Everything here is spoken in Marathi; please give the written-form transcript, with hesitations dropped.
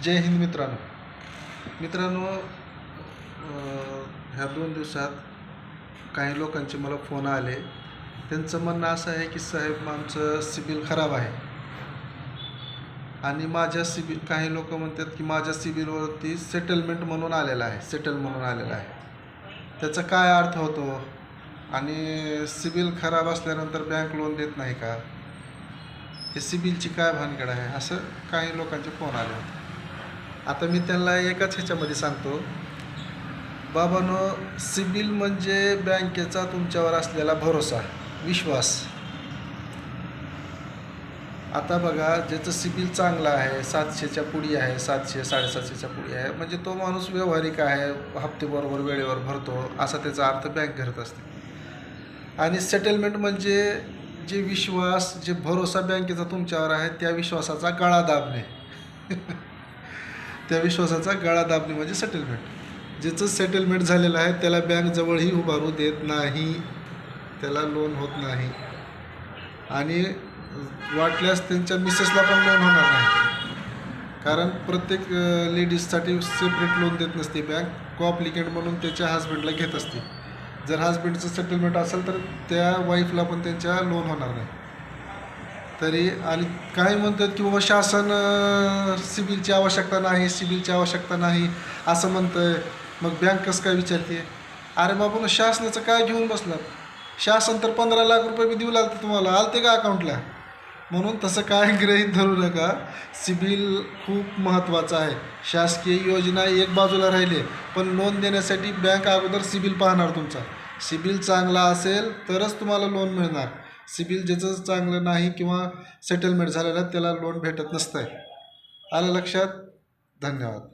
जय हिंद मित्रांनो ह्या 2 दिवसात काही लोकांचे मला फोन आले. त्यांचं म्हणणं असं आहे की साहेब आमचं सिबिल खराब आहे आणि माझ्या सिबिल काही लोक म्हणतात की माझ्या सिबिलवरती सेटलमेंट म्हणून आलेला आहे, सेटल म्हणून आलेला आहे. त्याचा काय अर्थ होतो आणि सिबिल खराब असल्यानंतर बँक लोन देत नाही का? हे सिबिलची काय भानगड आहे, असं काही लोकांचे फोन आले होते. आता मी त्यांना एकाच ह्याच्यामध्ये सांगतो, बाबांनो, सिबिल म्हणजे बँकेचा तुमच्यावर असलेला भरोसा, विश्वास. आता बघा, ज्याचं सिबिल चांगलं आहे, 700च्या पुढे आहे, 700 750च्या पुढे आहे, म्हणजे तो माणूस व्यावहारिक आहे, हप्ते बरोबर वेळेवर भरतो, असा त्याचा अर्थ बँक धरत असते. आणि सेटलमेंट म्हणजे जे विश्वास, जे भरोसा बँकेचा तुमच्यावर आहे, त्या विश्वासाचा गळा दाबणे. त्या विश्वासाचा गळा दाबणे म्हणजे सेटलमेंट. ज्याचं सेटलमेंट झालेलं आहे त्याला बँक जवळही उभारू देत नाही, त्याला लोन होत नाही आणि वाटल्यास त्यांच्या मिसेसला पण लोन होणार नाही. कारण प्रत्येक लेडीजसाठी सेपरेट लोन देत नसते बँक, कोअप्लिकेंट म्हणून त्याच्या हजबंडला घेत असते. जर हजबंडचं सेटलमेंट असेल तर त्या वाईफला पण त्यांच्या लोन होणार नाही. तरी आणि काही म्हणतात की बाबा शासन सिबिलची आवश्यकता नाही, सिबिलची आवश्यकता नाही असं म्हणतं आहे, मग बँक कसं काय विचारते? अरे बाबा, शासनाचं काय घेऊन बसलात? शासन तर 15 लाख रुपये बी देऊ लागतं तुम्हाला, आलते का अकाउंटला? म्हणून तसं काय गृहीत धरू नका. सिबिल खूप महत्त्वाचं आहे. शासकीय योजना एक बाजूला राहिले, पण लोन देण्यासाठी बँक अगोदर सिबिल पाहणार तुमचा. सिबिल चांगला असेल तरच तुम्हाला लोन मिळणार. सिबिल ज्याचं चांगलं नाही किंवा सेटलमेंट झालेलं त्याला लोन भेटत नसतं आहे. आलं लक्षात? धन्यवाद.